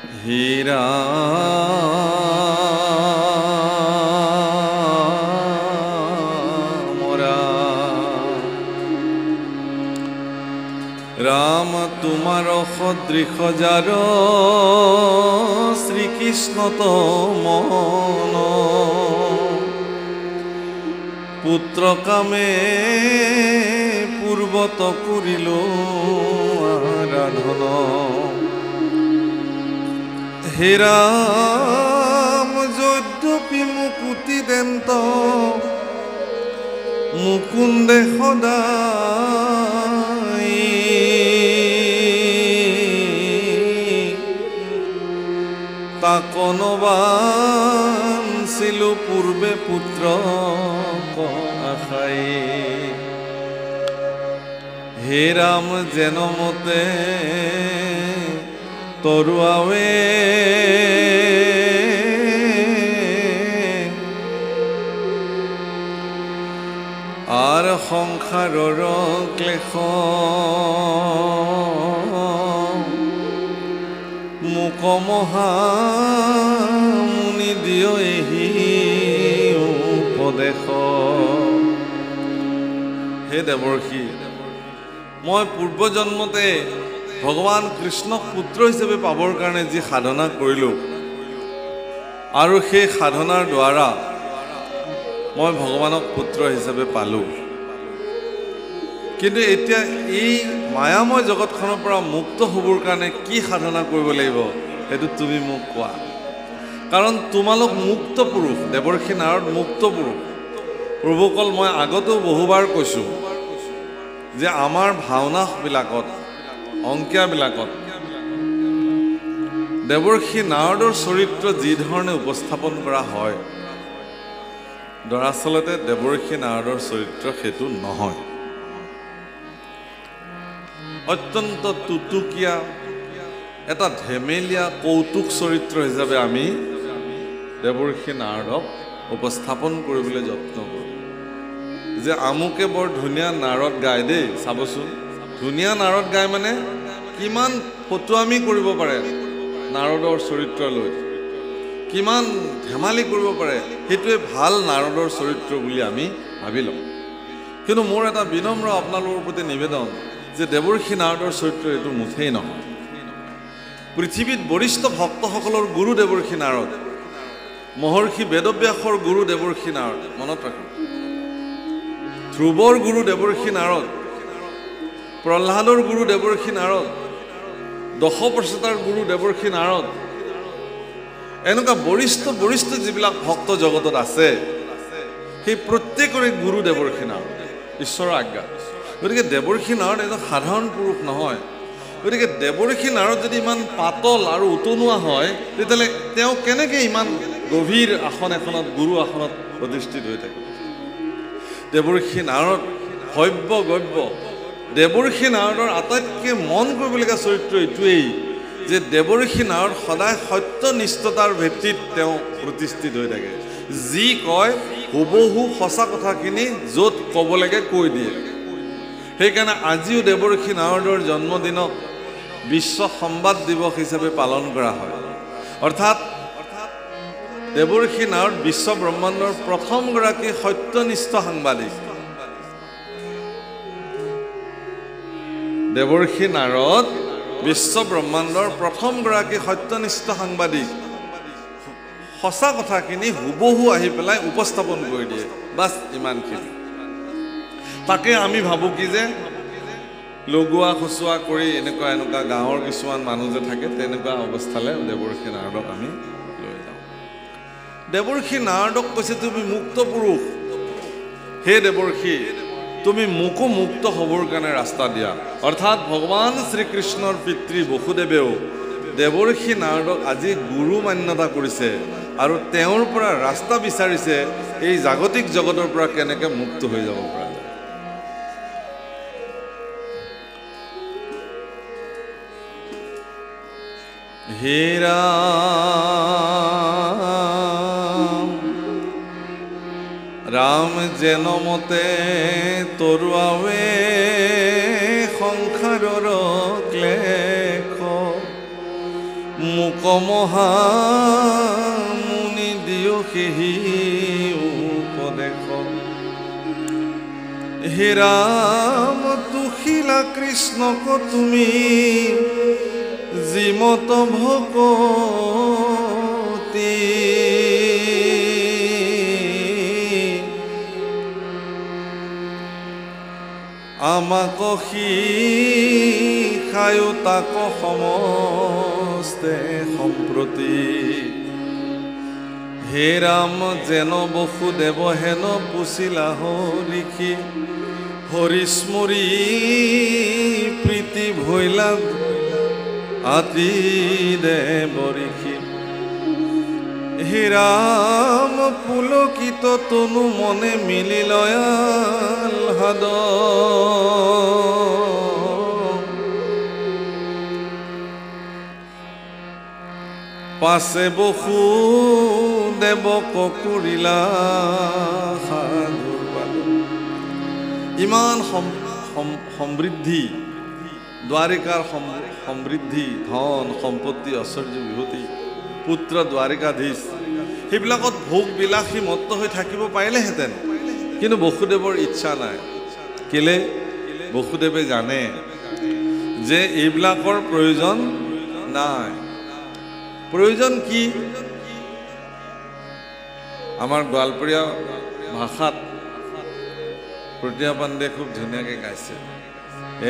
হীরা মোরা রাম তোমার সদৃশ যার শ্রীকৃষ্ণ তো মন পুত্র কামে পূর্বত করিল আরাধন হে রাম যদ্যপি মুকুতি দেন্ত মুকুন্দে সদায় তাকনবাঞ্ছিল পূর্বে পুত্র আশাই হে রাম যেন মতে তৰুৱাৱে আৰ সংসাৰৰ ক্লেশ মোক মহামুনি দিয় এহি উপদেশ হে দেৱৰ্ষি মই পূৰ্বজন্মতে ভগৱান কৃষ্ণক পুত্ৰ হিচাপে পাবৰ কাৰণে যি সাধনা কৰিলোঁ আৰু সেই সাধনাৰ দ্বাৰা মই ভগৱানক পুত্ৰ হিচাপে পালোঁ কিন্তু এতিয়া এই মায়াময় জগতখনৰ পৰা মুক্ত হ'বৰ কাৰণে কি সাধনা কৰিব লাগিব সেইটো তুমি মোক কোৱা কাৰণ তোমালোক মুক্ত পুৰুষ দেৱৰ্ষি নাৰদ মুক্ত পুৰুষ প্ৰভুকল মই আগতেও বহুবাৰ কৈছোঁ যে আমাৰ ভাওনাবিলাকত অংকীয়াবিলাকত দেৱৰ্ষি নাৰদৰ চৰিত্ৰ যি ধৰণে উপস্থাপন কৰা হয় দৰাচলতে দেৱৰ্ষি নাৰদৰ চৰিত্ৰ সেইটো নহয় অত্যন্ত টুটুকীয়া এটা ধেমেলীয়া কৌতুক চৰিত্ৰ হিচাপে আমি দেৱৰ্ষি নাৰদক উপস্থাপন কৰিবলৈ যত্ন কৰোঁ যে আমুকে বৰ ধুনীয়া নাৰদ গায় দেই চাবচোন ধুনীয়া নাৰদ গায় মানে কিমান ফটুৱামি কৰিব পাৰে নাৰদৰ চৰিত্ৰ লৈ কিমান ধেমালি কৰিব পাৰে সেইটোৱে ভাল নাৰদৰ চৰিত্ৰ বুলি আমি ভাবি লওঁ কিন্তু মোৰ এটা বিনম্ৰ আপোনালোকৰ প্ৰতি নিবেদন যে দেৱৰ্ষি নাৰদৰ চৰিত্ৰ এইটো মুঠেই নহয় পৃথিৱীত বৰিষ্ঠ ভক্তসকলৰ গুৰু দেৱৰ্ষি নাৰদ মহৰ্ষি বেদব্যাসৰ গুৰু দেৱৰ্ষি নাৰদ মনত ৰাখিব ধ্ৰুৱৰ গুৰু দেৱৰ্ষি নাৰদ প্ৰহ্লাদৰ গুৰু দেৱৰ্ষি নাৰদ দশপ্ৰচেতাৰ গুৰু দেৱৰ্ষি নাৰদ এনেকুৱা বৰিষ্ঠ যিবিলাক ভক্ত জগতত আছে সেই প্ৰত্যেকৰে গুৰু দেৱৰ্ষি নাৰদ ঈশ্বৰৰ আজ্ঞা গতিকে দেৱৰ্ষি নাৰদ এজন সাধাৰণ পুৰুষ নহয় গতিকে দেৱৰ্ষি নাৰদ যদি ইমান পাতল আৰু উতনুৱা হয় তেতিয়াহ'লে তেওঁ কেনেকৈ ইমান গভীৰ আসন এখনত গুৰু আসনত অধিষ্ঠিত হৈ থাকে দেৱৰ্ষি নাৰদ ভব্য গব্য দেৱৰ্ষি নাৰদৰ আটাইতকৈ মন কৰিবলগীয়া চৰিত্ৰ এইটোৱেই যে দেৱৰ্ষি নাৰদ সদায় সত্যনিষ্ঠতাৰ ভিত্তিত তেওঁ প্ৰতিষ্ঠিত হৈ থাকে যি কয় হুবহু সঁচা কথাখিনি য'ত ক'ব লাগে কৈ দিয়ে সেইকাৰণে আজিও দেৱৰ্ষি নাৰদৰ জন্মদিনক বিশ্ব সংবাদ দিৱস হিচাপে পালন কৰা হয় অৰ্থাৎ দেৱৰ্ষি নাৰদ বিশ্ব ব্ৰহ্মাণ্ডৰ প্ৰথমগৰাকী সত্যনিষ্ঠ সাংবাদিক দেৱৰ্ষি নাৰদ বিশ্ব ব্ৰহ্মাণ্ডৰ প্ৰথমগৰাকী সত্যনিষ্ঠ সাংবাদিক সঁচা কথাখিনি হুবহু আহি পেলাই উপস্থাপন কৰি দিয়ে বাছ ইমানখিনি তাকে আমি ভাবোঁ কি যে লগোৱা খুচুৱা কৰি এনেকুৱা গাঁৱৰ কিছুমান মানুহ যে থাকে তেনেকুৱা অৱস্থালৈ দেৱৰ্ষি নাৰদক আমি লৈ যাওঁ দেৱৰ্ষি নাৰদক কৈছে তুমি মুক্ত পুৰুষ হে দেৱৰ্ষি তুমি মোকো মুক্ত হ'বৰ কাৰণে ৰাস্তা দিয়া অৰ্থাৎ ভগৱান শ্ৰীকৃষ্ণৰ পিতৃ বসুদেৱেও দেৱৰ্ষি নাৰদক আজি গুৰু মান্যতা কৰিছে আৰু তেওঁৰ পৰা ৰাস্তা বিচাৰিছে এই জাগতিক জগতৰ পৰা কেনেকৈ মুক্ত হৈ যাব পৰা যায় হে ৰাম যেন মতে তৰুৱাৱে সংসাৰৰ ক্লেশ মোক মহামুনি দিও সেহি উপদেশ হে ৰাম তুহিলা কৃষ্ণক তুমি যিমত ভকতি আমাক শিখায়ো তাক সমস্তে সম্প্ৰতি হে ৰাম যেন বসুদেৱ হেন পুছিলা হৰিষি হৰিস্মৰি প্ৰীতি ভৈলা আতি দেৱঋষি হে ৰাম পুলকিত তনু মনে মিলি লয়াল হাদ পাছে বসুদেৱক কৰিলা ইমান সমৃদ্ধি দ্বাৰিকাৰ সমৃদ্ধি ধন সম্পত্তি ঐশ্বৰ্য বিভূতি পুত্ৰ দ্বাৰিকাধীশ সেইবিলাকত ভোগ বিলাসী মত্ত হৈ থাকিব পাৰিলেহেঁতেন কিন্তু বসুদেৱৰ ইচ্ছা নাই কেলে বসুদেৱে জানে যে এইবিলাকৰ প্ৰয়োজন নাই প্ৰয়োজন কি আমাৰ গোৱালপৰীয়া ভাষাত প্ৰতিভা পাণ্ডে খুব ধুনীয়াকৈ গাইছে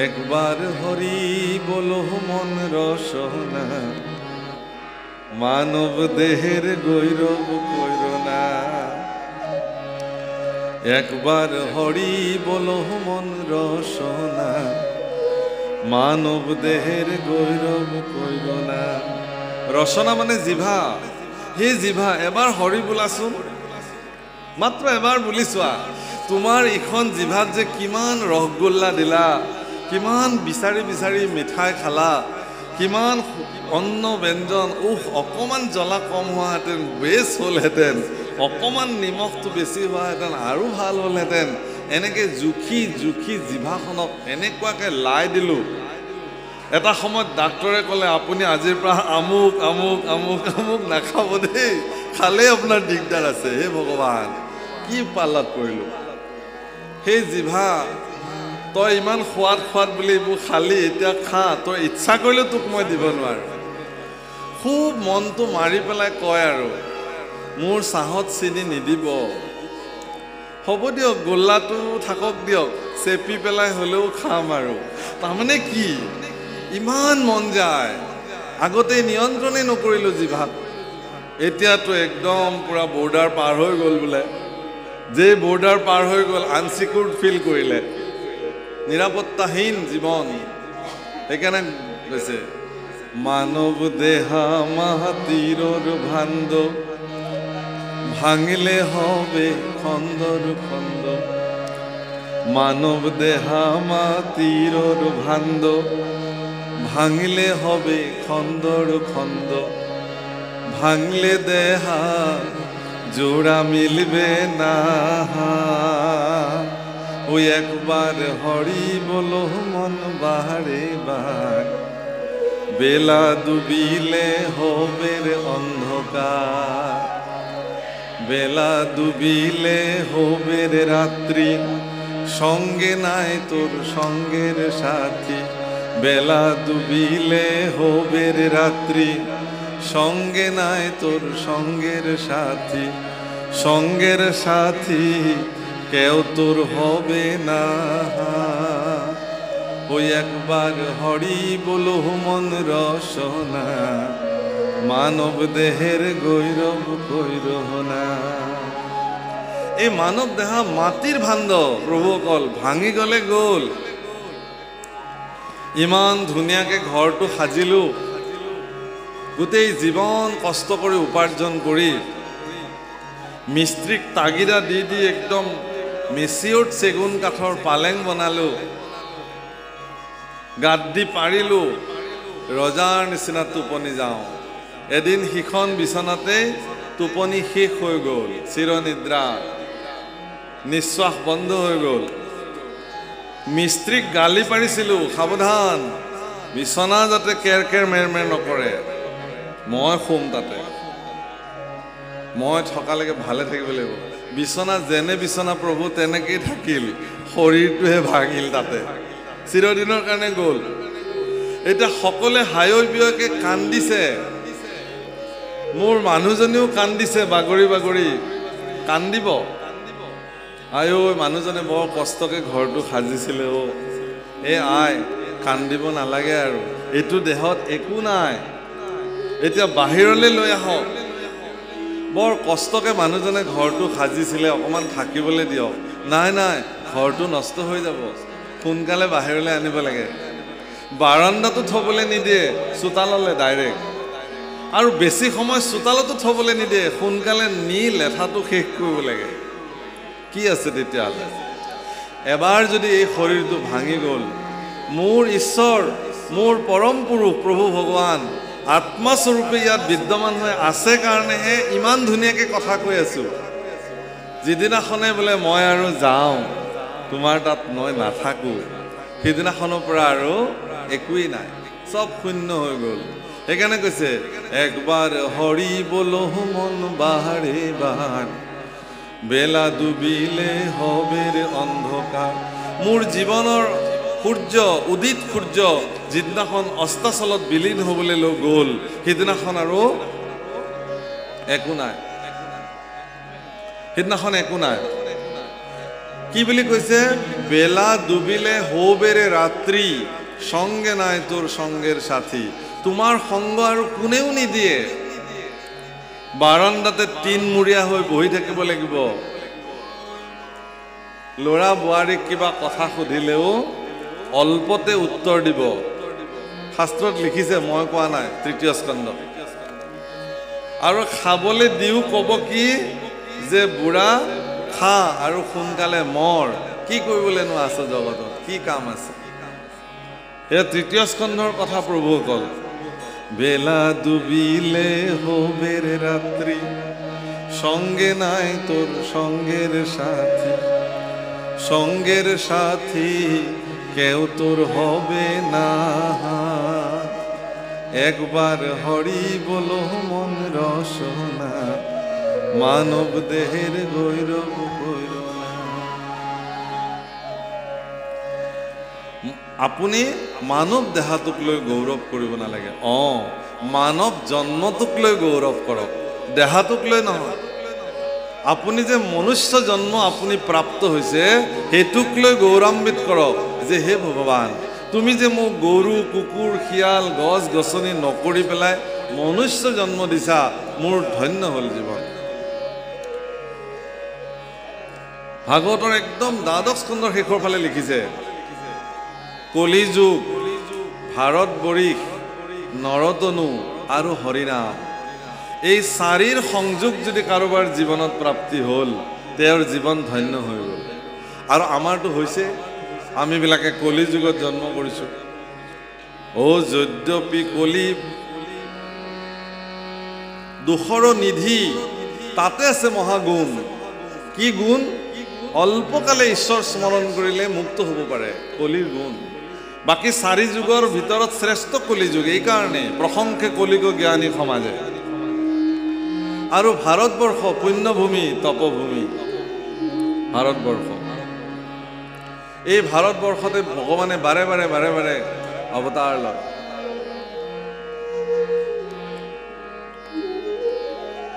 একবাৰ হৰি বলো মন ৰচনা মানৱ দেহেৰ গৈৰব কৈৰনা একবাৰ হৰি বলো মন ৰসনা মানব দেহেৰ গৈৰব কৈৰনা ৰচনা মানে জিভা সেই জিভা এবাৰ হৰি বোলাচোন মাত্ৰ এবাৰ বুলি চোৱা তোমাৰ ইখন জিভাত যে কিমান ৰসগোল্লা দিলা কিমান বিচাৰি বিচাৰি মিঠাই খালা কিমান অন্ন ব্যঞ্জন অকমান জ্বলা কম হোৱাহেঁতেন বেছ হ'লহেঁতেন অকমান নিমখটো বেছি হোৱাহেঁতেন আৰু ভাল হ'লহেঁতেন এনেকৈ জুখি জুখি জিভাখনক এনেকুৱাকৈ লাই দিলোঁ এটা সময়ত ডাক্তৰে ক'লে আপুনি আজিৰ পৰা আমুক আমুক আমুক আমুক নাখাব দেই খালেই আপোনাৰ দিগদাৰ আছে হে ভগৱান কি পাল্লাত পৰিলোঁ সেই জিভা তই ইমান সোৱাদ সোৱাদ বুলি এইবোৰ খালি এতিয়া খা তই ইচ্ছা কৰিলেও তোক মই দিব নোৱাৰোঁ খুব মনটো মাৰি পেলাই কয় আৰু মোৰ চাহত চেনি নিদিব হ'ব দিয়ক গোল্লাটো থাকক দিয়ক চেপি পেলাই হ'লেও খাম আৰু তাৰমানে কি ইমান মন যায় আগতে নিয়ন্ত্ৰণেই নকৰিলোঁ জিভাত এতিয়াতো একদম পুৰা বৰ্ডাৰ পাৰ হৈ গ'ল বোলে যে বৰ্ডাৰ পাৰ হৈ গ'ল আনচিকিউৰ্ড ফিল কৰিলে নিৰাপত্তাহীন জীৱন সেইকাৰণে কৈছে মানৱ দেহা মাহাতীৰৰ ভাণ্ড ভাঙিলে হবে খন্দৰ খন্দ মানৱ দেহা মাতীৰৰ ভাণ্ড ভাঙিলে হবে খন্দৰ খন্দ ভাঙলে দেহা জোড়া মিলবে না ওই একবার হরি বলো মন বাহারে বার বেলা ডুবিলে হবে অন্ধকার বেলা ডুবিলে হবে রাত্রি সঙ্গে নাই তোর সঙ্গের সাথী বেলা ডুবিলে হবে রাত্রি সঙ্গে নাই তোর সঙ্গের সাথী সঙ্গের সাথী কেউ তোর হবে না ওই একবার হরি বলো মন রসনা মানব দেহের গৈরব কৈরহনা এই মানৱ দেহা মাটিৰ ভাণ্ড প্ৰভুসকল ভাঙি গ'লে গ'ল ইমান ধুনীয়াকৈ ঘৰটো সাজিলোঁ গোটেই জীৱন কষ্ট কৰি উপাৰ্জন কৰি মিস্ত্ৰীক তাগিদা দি দি একদম মেচিয়ৰ্ড চেগুন কাঠৰ পালেং বনালোঁ গাত দি পাৰিলোঁ ৰজাৰ নিচিনা টোপনি যাওঁ এদিন সিখন বিচনাতে টোপনি শেষ হৈ গ'ল চিৰনিদ্ৰা নিশ্বাস বন্ধ হৈ গ'ল মিস্ত্ৰীক গালি পাৰিছিলোঁ সাৱধান বিচনা যাতে কেৰ কেৰ মেৰ মেৰ নকৰে মই শুম তাতে, মই থকালৈকে ভালে থাকিব লাগিব। বিচনা যেনে বিচনা প্ৰভু তেনেকেই থাকিল, শৰীৰটোহে ভাঙিল তাতে, চিৰদিনৰ কাৰণে গ'ল। এতিয়া সকলোৱে হায়ৈ বিয়ৈকে কান্দিছে, মোৰ মানুহজনীও কান্দিছে বাগৰি বাগৰি, কান্দিব। আই ঐ, মানুহজনে বৰ কষ্টকে ঘৰটো সাজিছিলে অ'। আই, কান্দিব নালাগে আৰু, এইটো দেহত একো নাই, এতিয়া বাহিৰলৈ লৈ আহক। বৰ কষ্টকে মানুহজনে ঘৰটো সাজিছিলে, অকণমান থাকিবলৈ দিয়ক। নাই নাই, ঘৰটো নষ্ট হৈ যাব, সোনকালে বাহিৰলৈ আনিব লাগে। বাৰাণ্ডাটো থবলৈ নিদিয়ে, চোতাললৈ ডাইৰেক্ট। আৰু বেছি সময় চোতালতো থবলৈ নিদিয়ে, সোনকালে নি লেঠাটো শেষ কৰিব লাগে। কি আছে তেতিয়াহ'লে? এবাৰ যদি এই শৰীৰটো ভাঙি গ'ল, মোৰ ঈশ্বৰ, মোৰ পৰম পুৰুষ প্ৰভু ভগৱান আত্মাস্বৰূপে ইয়াত বিদ্যমান হৈ আছে কাৰণেহে ইমান ধুনীয়াকৈ কথা কৈ আছোঁ। যিদিনাখনে বোলে মই আৰু যাওঁ, তোমাৰ তাত মই নাথাকোঁ, সিদিনাখনৰ পৰা আৰু একোৱেই নাই, চব শূন্য হৈ গ'ল। সেইকাৰণে কৈছে, একবাৰ হৰি বলো মন বাৰে বাৰ, বেলা ডুবিলে হবে ৰে অন্ধকাৰ। মোৰ জীৱনৰ সূৰ্য, উদিত সূৰ্য যিদিনাখন অস্তাচলত বিলীন হ'বলৈ লৈ গ'ল, সিদিনাখন আৰু একো নাই, সিদিনাখন একো নাই। কি বুলি কৈছে? বেলা ডুবিলে হৌবেৰে ৰাত্ৰি, সঙ্গে নাই তোৰ সঙ্গেৰ সাথী। তোমাৰ সংগ আৰু কোনেও নিদিয়ে। বাৰাণ্ডাতে তিনমূৰীয়া হৈ বহি থাকিব লাগিব। ল'ৰা বোৱাৰীক কিবা কথা সুধিলেও অল্পতে উত্তৰ দিব। শাস্ত্ৰত লিখিছে, মই কোৱা নাই, ৩য় স্কন্ধ। আৰু খাবলৈ দিও ক'ব কি যে বুঢ়া খা আৰু সোনকালে মৰ, কি কৰিবলৈনো আছে জগতত, কি কাম আছে? এয়া ৩য় স্কন্ধৰ কথা প্ৰভুসকল। বেলা ডুবিলে হবে রে রাত্রি, সঙ্গে নাই তোর সঙ্গের সাথী, সঙ্গের সাথী কেউ তোর হবে না। একবার হরি বলো মন রসনা, মানব দেহের গৈরব গৈর না। আপুনি মানৱ দেহাটোক লৈ গৌৰৱ কৰিব নালাগে। মানৱ জন্মটোক লৈ গৌৰৱ কৰক, দেহাটোক লৈ নহয়। আপুনি যে মনুষ্য জন্ম আপুনি প্ৰাপ্ত হৈছে, সেইটোক লৈ গৌৰৱান্বিত কৰক যে হে ভগৱান, তুমি যে মোক গৰু, কুকুৰ, শিয়াল, গছ গছনি নকৰি পেলাই মনুষ্য জন্ম দিছা, মোৰ ধন্য হ'ল জীৱন। ভাগৱতৰ একদম ১২ স্কন্ধৰ শেষৰ ফালে লিখিছে, কলিযুগ, ভাৰতবৰ্ষ, নৰতনু আৰু হৰিনাম, এই চাৰিৰ সংযোগ যদি কাৰোবাৰ জীৱনত প্ৰাপ্তি হ'ল, তেওঁৰ জীৱন ধন্য হৈ গ'ল। আৰু আমাৰতো হৈছে, আমিবিলাকে কলি যুগত জন্ম কৰিছোঁ। যদ্যপি কলি দুখৰ নিধি, তাতে আছে মহাগুণ। কি গুণ? অল্পকালে ঈশ্বৰ স্মৰণ কৰিলে মুক্ত হ'ব পাৰে, কলিৰ গুণ। বাকী 4 যুগৰ ভিতৰত শ্ৰেষ্ঠ কলি যুগ, এইকাৰণে প্ৰশংসে কলিক জ্ঞানী সমাজে। আৰু ভাৰতবৰ্ষ পুণ্যভূমি, তপভূমি ভাৰতবৰ্ষ। এই ভাৰতবৰ্ষতে ভগৱানে বাৰে বাৰে বাৰে বাৰে অৱতাৰ লয়।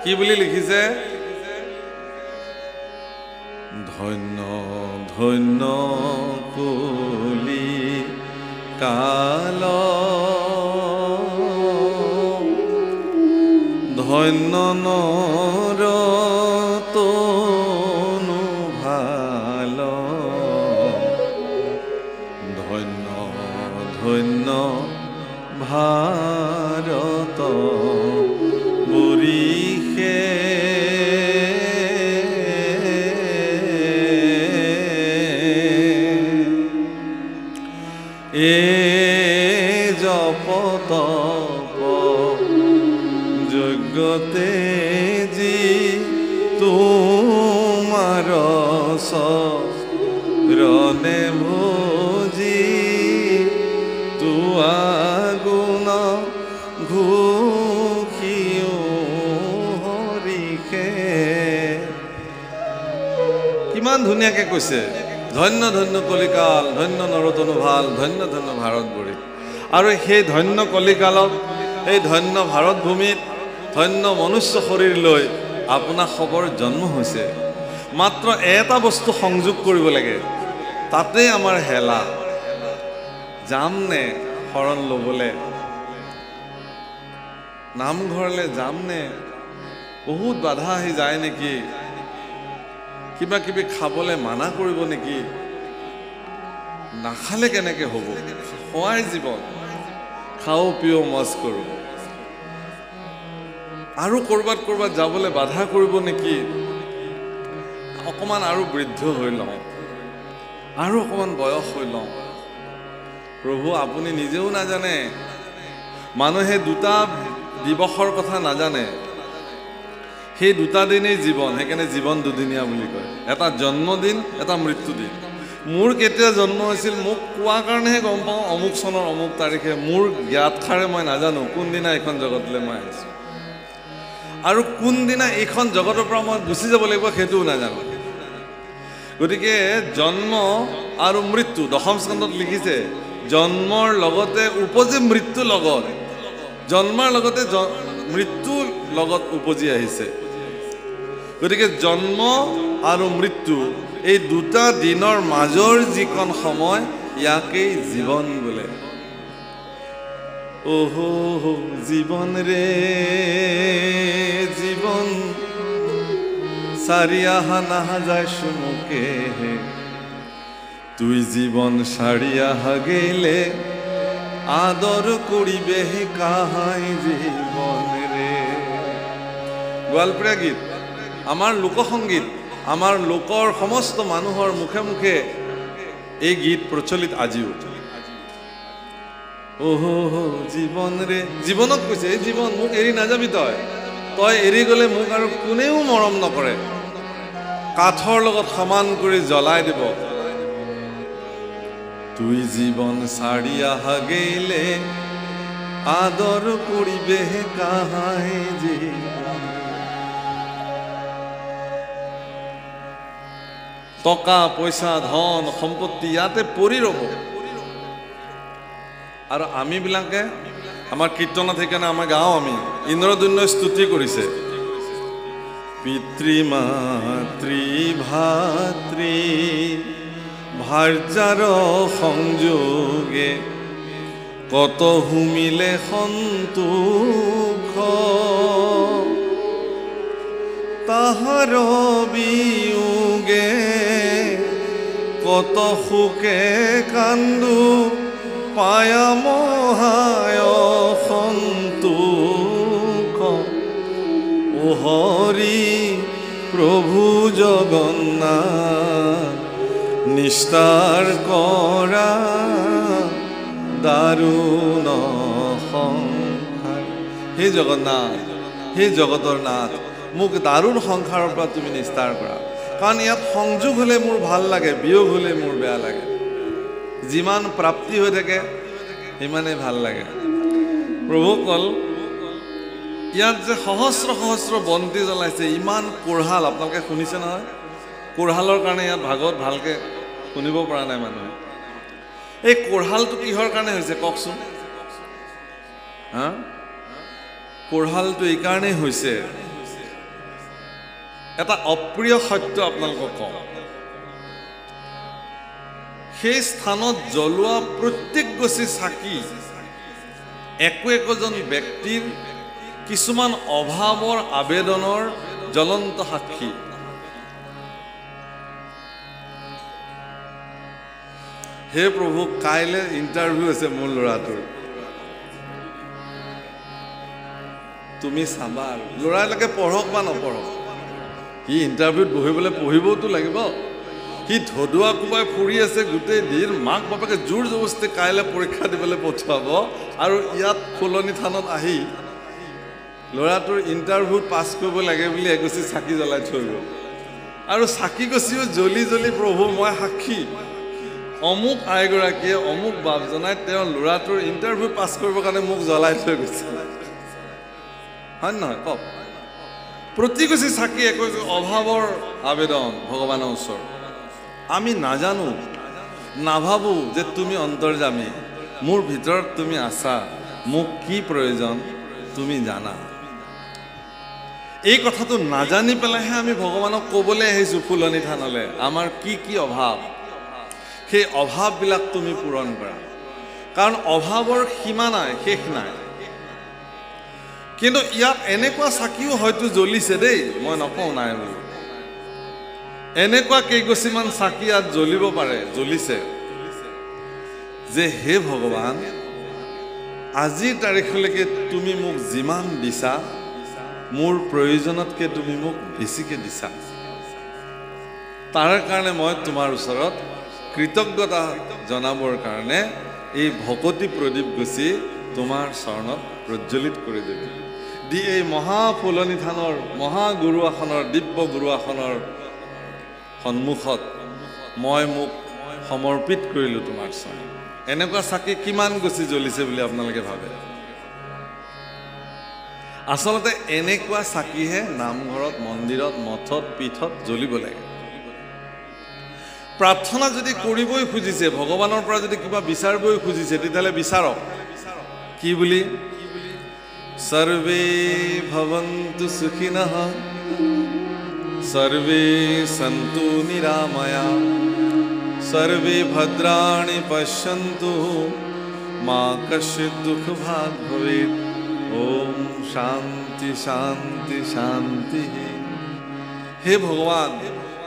কি বুলি লিখিছে? ধন্য ধন্য কলি কাল, ধন্য নৰতনু ভাল, ধন্য ধন্য ভাৰত বুৰিষে, জপতপ যোগ্যতে যি তোমাৰ চৰণে ভজি, তোৱা গুণ ঘোষি ইমান ধুনীয়াকৈ কৈছে, ধন্য ধন্য কলিকাল, ধন্য নৰতনু ভাল, ধন্য ধন্য ভাৰতবৰী। আৰু সেই ধন্য কলিকালত, এই ধন্য ভাৰত ভূমিত, ধন্য মনুষ্য শৰীৰ লৈ আপোনাৰ খবৰ জন্ম হৈছে। মাত্ৰ এটা বস্তু সংযোগ কৰিব লাগে, তাতেই আমাৰ হেলা। যামনে শৰণ ল'বলৈ, নামঘৰলৈ যামনে? বহুত বাধা আহি যায় নেকি? কিবা কিবি খাবলৈ মানা কৰিব নেকি? নাখালে কেনেকৈ হ'ব? খোৱাই জীৱন, খাওঁ পিওঁ মজ কৰোঁ। আৰু ক'ৰবাত যাবলৈ বাধা কৰিব নেকি? অকণমান আৰু বৃদ্ধ হৈ লওঁ, আৰু অকণমান বয়স হৈ লওঁ। প্ৰভু আপুনি নিজেও নাজানে, মানুহে দুটা দিৱসৰ কথা নাজানে। সেই দুটা দিনেই জীৱন, সেইকাৰণে জীৱন দুদিনীয়া বুলি কয়। এটা জন্মদিন, এটা মৃত্যুদিন। মোৰ কেতিয়া জন্ম হৈছিল মোক কোৱাৰ কাৰণেহে গম পাওঁ, অমুক চনৰ অমুক তাৰিখে। মোৰ জ্ঞাতসাৰে মই নাজানো কোনদিনা এইখন জগতলৈ মই আহিছোঁ, আৰু কোনদিনা এইখন জগতৰ পৰা মই গুচি যাব লাগিব সেইটোও নাজানো। গতিকে জন্ম আৰু মৃত্যু দশম স্কন্ধত লিখিছে, জন্মৰ লগতে উপজি মৃত্যু লগত, জন্মৰ লগতে মৃত্যুৰ লগত উপজি আহিছে। গতিকে জন্ম আৰু মৃত্যু এই দুটা দিনৰ মাজৰ যিকণ সময়, ইয়াকেই জীৱন বোলে। ওহো জীৱন ৰে জীৱন, সাৰি আহা নাহা যায় সুমুকে, তুই জীবন সাৰি আহা গেলে আদৰ কৰিবে কাহাই জীবন ৰে। গোৱালপৰীয়া গীত, আমাৰ লোকসংগীত, আমাৰ লোকৰ সমস্ত মানুহৰ মুখে মুখে এই গীত প্ৰচলিত আজিও। ওহো জীৱন ৰে, জীৱনক কৈছে, এই জীৱন মোক এৰি নাযাবি তই, তই এৰি গ'লে মোক আৰু কোনেও মৰম নকৰে, কাঠৰ লগত সমান কৰি জ্বলাই দিব। তুই জীবন সাৰি আহা গেলে আদৰ কৰিবে কাহাই জীবন। টকা পইচা ধন সম্পত্তি ইয়াতে পৰি ৰ'ব। আৰু আমিবিলাকে আমাৰ কীৰ্তনত সেইকাৰণে আমাৰ গাঁও আমি ইন্দ্ৰদুন্যই স্তুতি কৰিছে, পিতৃ মাতৃ ভাতৃ ভাৰ্যাৰ সংযোগে কত হুমিলে সন্তোষ, তাহাৰ বিয়োগে কত সুখে কান্দো, পায়া মহায় সন্তোষ। ও হৰি প্ৰভু জগন্নাথ, নিস্তাৰ কৰা দাৰুণ সংসাৰ। হে জগন্নাথ, হে জগতৰ নাথ, মোক দাৰুণ সংসাৰৰ পৰা তুমি নিস্তাৰ কৰা। কাৰণ ইয়াত সংযোগ হ'লে মোৰ ভাল লাগে, বিয়োগ হ'লে মোৰ বেয়া লাগে। যিমান প্ৰাপ্তি হৈ থাকে সিমানেই ভাল লাগে। প্ৰভুসকল, ইয়াত যে সহস্ৰ সহস্ৰ বন্তি জ্বলাইছে, ইমান কোঢ়াল, আপোনালোকে শুনিছে নহয়? কোঢ়ালৰ কাৰণে ইয়াত ভাগৱত ভালকৈ শুনিব পৰা নাই মানুহে। এই কোঢ়ালটো কিহৰ কাৰণে হৈছে কওকচোন? হা, কোঢ়ালটো এইকাৰণেই হৈছে, এটা অপ্ৰিয় সত্য আপোনালোকক কওঁ, সেই স্থানত জ্বলোৱা প্ৰত্যেক গছি চাকি একো একোজন ব্যক্তিৰ কিছুমান অভাৱৰ আবেদনৰ জ্বলন্ত সাক্ষী। হে প্ৰভু, কাইলৈ ইণ্টাৰভিউ আছে মোৰ ল'ৰাটোৰ, তুমি চাবা। আৰু ল'ৰাবিলাকে পঢ়ক বা নপঢ়ক, সি ইণ্টাৰভিউত বহিবলৈ পঢ়িবওতো লাগিব। সি ধদুৱা কোবাই ফুৰি আছে গোটেই দিন, মাক বাপেকে জোৰ জবস্তি কাইলৈ পৰীক্ষা দিবলৈ পঠিয়াব, আৰু ইয়াত ফুলনি থানত আহি ল'ৰাটোৰ ইণ্টাৰভিউত পাছ কৰিব লাগে বুলি এগছি চাকি জ্বলাই থৈ গ'ল। আৰু চাকি গছিও জ্বলি জ্বলি, প্ৰভু মই সাক্ষী, অমুক আইগৰাকীয়ে অমুক বাপ জনাই তেওঁৰ ল'ৰাটোৰ ইণ্টাৰভিউ পাছ কৰিবৰ কাৰণে মোক জ্বলাই থৈ গৈছে। হয় নহয় কওক? প্ৰতিগছি চাকি একো অভাৱৰ আবেদন ভগৱানৰ ওচৰত। আমি নাজানো, নাভাবো যে তুমি অন্তৰ্যামী, মোৰ ভিতৰত তুমি আছা, মোক কি প্ৰয়োজন তুমি জানা। এই কথাটো নাজানি পেলাইহে আমি ভগৱানক ক'বলৈ আহিছোঁ ফুলনি থানলৈ, আমাৰ কি কি অভাৱ, সেই অভাৱবিলাক তুমি পূৰণ কৰা। কাৰণ অভাৱৰ সীমা নাই, শেষ নাই। কিন্তু ইয়াত এনেকুৱা চাকিও হয়তো জ্বলিছে দেই, মই নকওঁ নাই বুলি। এনেকুৱা কেইগছিমান চাকি ইয়াত জ্বলিব পাৰে, জ্বলিছে, যে হে ভগৱান, আজিৰ তাৰিখলৈকে তুমি মোক যিমান দিছা, মোৰ প্ৰয়োজনতকৈ তুমি মোক বেছিকৈ দিছা। তাৰ কাৰণে মই তোমাৰ ওচৰত কৃতজ্ঞতা জনাবৰ কাৰণে এই ভকতি প্ৰদীপ গুচি তোমাৰ চৰণত প্ৰজ্বলিত কৰি দিলোঁ। দি এই মহা ফুলনি থানৰ মহাগুৰু আসনৰ দিব্য গুৰু আসনৰ সন্মুখত মই মোক সমৰ্পিত কৰিলোঁ তোমাৰ চৰণত। এনেকুৱা চাকি কিমান গুচি জ্বলিছে বুলি আপোনালোকে ভাবে? আচলতে এনেকুৱা চাকিহে নামঘৰত, মন্দিৰত, মঠত, পীঠত জ্বলিব লাগে। প্ৰাৰ্থনা যদি কৰিবই খুজিছে, ভগৱানৰ পৰা যদি কিবা বিচাৰিবই খুজিছে, তেতিয়াহ'লে বিচাৰক। কি বুলি? সৰ্বে ভৱন্তু সুখিনঃ, সৰ্বে সন্তু নিৰাময়া, সর্বে ভদ্রাণি পশ্যন্তু, মা কশ্চিৎ দুঃখভাগ ভবেৎ। ওম শান্তি শান্তি শান্তি। হে ভগৱান,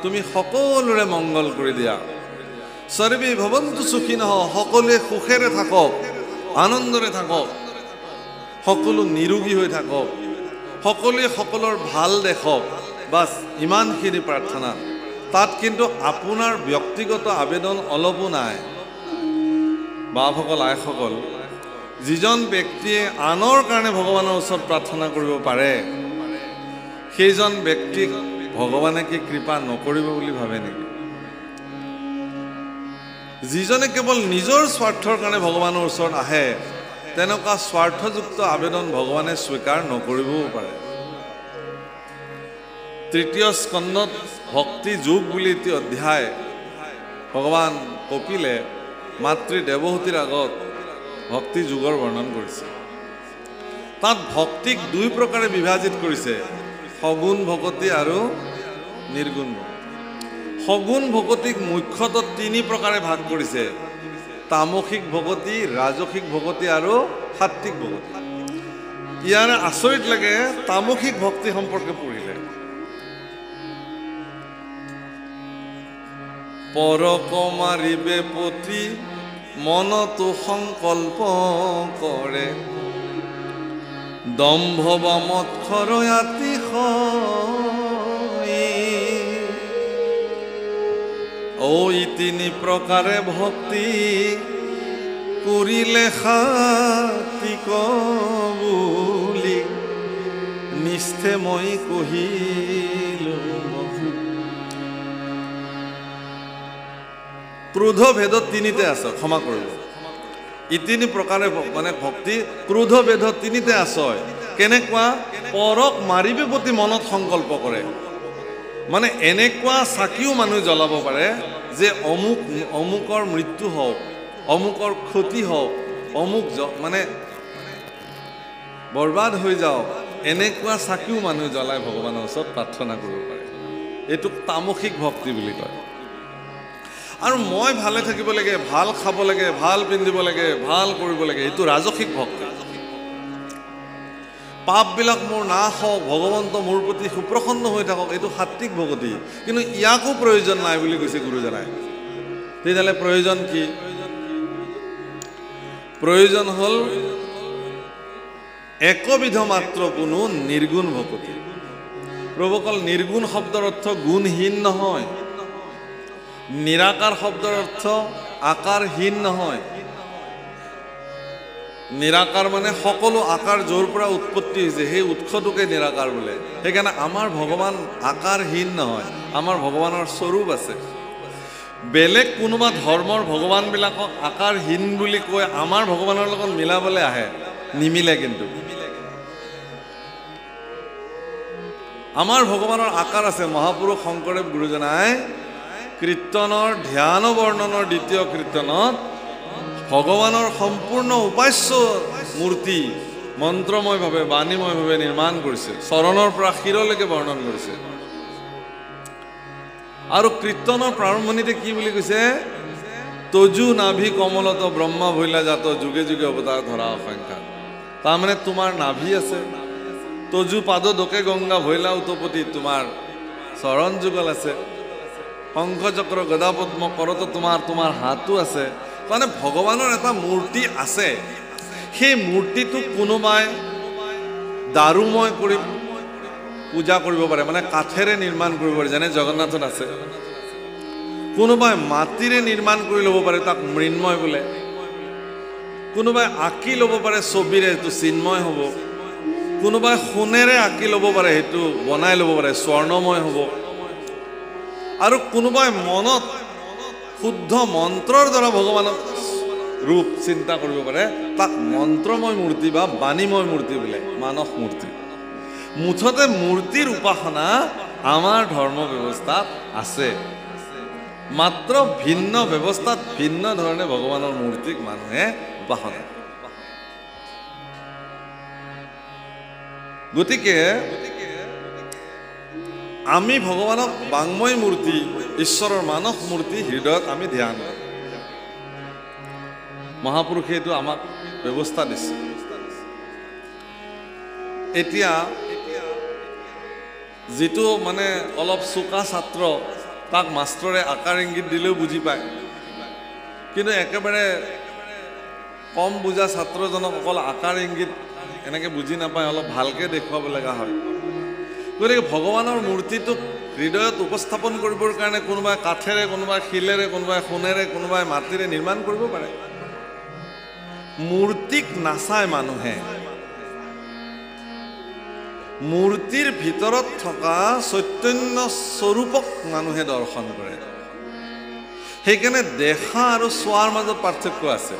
তুমি সকলোৰে মংগল কৰি দিয়া। সৰ্বে ভৱন্তু সুখিনঃ, সকলোৱে সুখেৰে থাকক, আনন্দৰে থাকক, সকলো নিৰোগী হৈ থাকক, সকলোৱে সকলৰ ভাল দেখক। বাছ ইমানখিনি প্ৰাৰ্থনা। তাত কিন্তু আপোনাৰ ব্যক্তিগত আবেদন অলপো নাই। বাপসকল, আইসকল, যিজন ব্যক্তিয়ে আনৰ কাৰণে ভগৱানৰ ওচৰত প্ৰাৰ্থনা কৰিব পাৰে, সেইজন ব্যক্তিক ভগৱানে কি কৃপা নকৰিব বুলি ভাবে নেকি? যিজনে কেৱল নিজৰ স্বাৰ্থৰ কাৰণে ভগৱানৰ ওচৰত আহে, তেনেকুৱা স্বাৰ্থযুক্ত আবেদন ভগৱানে স্বীকাৰ নকৰিবও পাৰে। তৃতীয় স্কন্ধত ভক্তি যোগ বুলি এটি অধ্যায় ভগৱান কপিলে মাতৃ দেৱহূতিৰ আগত ভক্তি যোগৰ বৰ্ণন কৰিছে। তাত ভক্তিক দুই প্ৰকাৰে বিভাজিত কৰিছে, সগুণ ভকতি আৰু নিৰ্গুণ ভকতি। সগুণ ভকতিক মুখ্যতঃ তিনি প্ৰকাৰে ভাগ কৰিছে, তামসিক ভকতি, ৰাজসিক ভকতি আৰু সাত্বিক ভকতি। ইয়াৰে আচৰিত লাগে তামসিক ভক্তি সম্পৰ্কে পঢ়িলে। পৰক মাৰিবে পতি, মনতো সংকল্প কৰে, দম্ভ বা মৎখৰ অতিশয়। ঐ তিনি প্ৰকাৰে ভক্তি, কৰিলে সাত্বিক বুলি, নিষ্ঠে মই কহিলোঁ। ক্ৰোধ ভেদত তিনিতে আছে, ক্ষমা কৰিব। ই তিনি প্ৰকাৰে মানে ভক্তি ক্ৰোধ ভেদত তিনিতে আছে। কেনেকুৱা? পৰক মাৰিবে প্ৰতি মনত সংকল্প কৰে। মানে এনেকুৱা চাকিও মানুহ জ্বলাব পাৰে যে অমুকৰ মৃত্যু হওক, অমুকৰ ক্ষতি হওক, অমুক মানে বৰবাদ হৈ যাওক, এনেকুৱা চাকিও মানুহ জ্বলাই ভগৱানৰ ওচৰত প্ৰাৰ্থনা কৰিব পাৰে। এইটোক তামসিক ভক্তি বুলি কয়। আৰু মই ভালে থাকিব লাগে, ভাল খাব লাগে, ভাল পিন্ধিব লাগে, ভাল কৰিব লাগে, এইটো ৰাজসিক ভক্তি। পাপবিলাক মোৰ নাশ হওক, ভগৱন্ত মোৰ প্ৰতি সুপ্ৰসন্ন হৈ থাকক, এইটো সাত্বিক ভকতি। কিন্তু ইয়াকো প্ৰয়োজন নাই বুলি কৈছে গুৰুজনাই। তেতিয়াহ'লে প্ৰয়োজন কি? প্ৰয়োজন হ'ল একবিধ মাত্ৰ কোনো নিৰ্গুণ ভকতি। প্ৰভুসকল, নিৰ্গুণ শব্দৰ অৰ্থ গুণহীন নহয়, নিৰাকাৰ শব্দৰ অৰ্থ আকাৰহীন নহয়। নিৰাকাৰ মানে সকলো আকাৰ য'ৰ পৰা উৎপত্তি হৈছে সেই উৎসটোকে নিৰাকাৰ বোলে। সেইকাৰণে আমাৰ ভগৱান আকাৰহীন নহয়, আমাৰ ভগৱানৰ স্বৰূপ আছে। বেলেগ কোনোবা ধৰ্মৰ ভগৱানবিলাকক আকাৰহীন বুলি কৈ আমাৰ ভগৱানৰ লগত মিলাবলৈ আহে, নিমিলে। কিন্তু আমাৰ ভগৱানৰ আকাৰ আছে। মহাপুৰুষ শংকৰদেৱ গুৰুজনাই কীৰ্তনৰ ধ্যান বৰ্ণনৰ দ্বিতীয় কীৰ্তনত ভগৱানৰ সম্পূৰ্ণ উপাস্য মূৰ্তি মন্ত্ৰময়ভাৱে বাণীময়ভাৱে নিৰ্মাণ কৰিছে, চৰণৰ পৰা শিৰলৈকে বৰ্ণন কৰিছে। আৰু কীৰ্তনৰ প্ৰাৰম্ভণিতে কি বুলি কৈছে? তজু নাভি কমলত ব্ৰহ্মা ভৈলা জাত যুগে যুগে অৱতাৰ ধৰা অসংখ্যা। তাৰমানে তোমাৰ নাভি আছে, তজু পাদ দোকে গংগা ভৈলা উতপতি তোমাৰ চৰণ যুগল আছে, শংখ চক্ৰ গদা পদ্ম কৰতো তোমাৰ হাতো আছে। মানে ভগৱানৰ এটা মূৰ্তি আছে, সেই মূৰ্তিটোক কোনোবাই দাৰুময় কৰি পূজা কৰিব পাৰে, মানে কাঠেৰে নিৰ্মাণ কৰিব পাৰে, যেনে জগন্নাথত আছে। কোনোবাই মাটিৰে নিৰ্মাণ কৰি ল'ব পাৰে, তাক মৃন্ময় বোলে। কোনোবাই আঁকি ল'ব পাৰে ছবিৰে, সেইটো চিন্ময় হ'ব। কোনোবাই সোণেৰে আঁকি ল'ব পাৰে, সেইটো বনাই ল'ব পাৰে, স্বৰ্ণময় হ'ব। আৰু কোনোবাই মনত শুদ্ধ মন্ত্ৰৰ দ্বাৰা ভগৱানক ৰূপ চিন্তা কৰিব পাৰে, তাক মন্ত্ৰময় মূৰ্তি বা বাণীময় মূৰ্তি বোলে, মানস মূৰ্তি। মুঠতে মূৰ্তিৰ উপাসনা আমাৰ ধৰ্ম ব্যৱস্থাত আছে, মাত্ৰ ভিন্ন ব্যৱস্থাত ভিন্ন ধৰণে ভগৱানৰ মূৰ্তিক মানুহে উপাসনা। গতিকে আমি ভগৱানক বাংময় মূৰ্তি, ঈশ্বৰৰ মানস মূৰ্তি হৃদয়ত আমি ধ্যান কৰোঁ। মহাপুৰুষে এইটো আমাক ব্যৱস্থা দিছে। এতিয়া যিটো মানে অলপ চোকা ছাত্ৰ, তাক মাষ্টৰে আকাৰ ইংগিত দিলেও বুজি পায়, কিন্তু একেবাৰে কম বুজা ছাত্ৰজনক অকল আকাৰ ইংগিত এনেকৈ বুজি নাপায়, অলপ ভালকৈ দেখুৱাব লগা হয়। গতিকে ভগৱানৰ মূৰ্তিটোক হৃদয়ত উপস্থাপন কৰিবৰ কাৰণে কোনোবাই কাঠেৰে, কোনোবাই শিলেৰে, কোনোবাই সোণেৰে, কোনোবাই মাটিৰে নিৰ্মাণ কৰিব পাৰে। মূৰ্তিক নাচায় মানুহে, মূৰ্তিৰ ভিতৰত থকা চৈতন্য স্বৰূপক মানুহে দৰ্শন কৰে। সেইকাৰণে দেখা আৰু চোৱাৰ মাজত পাৰ্থক্য আছে।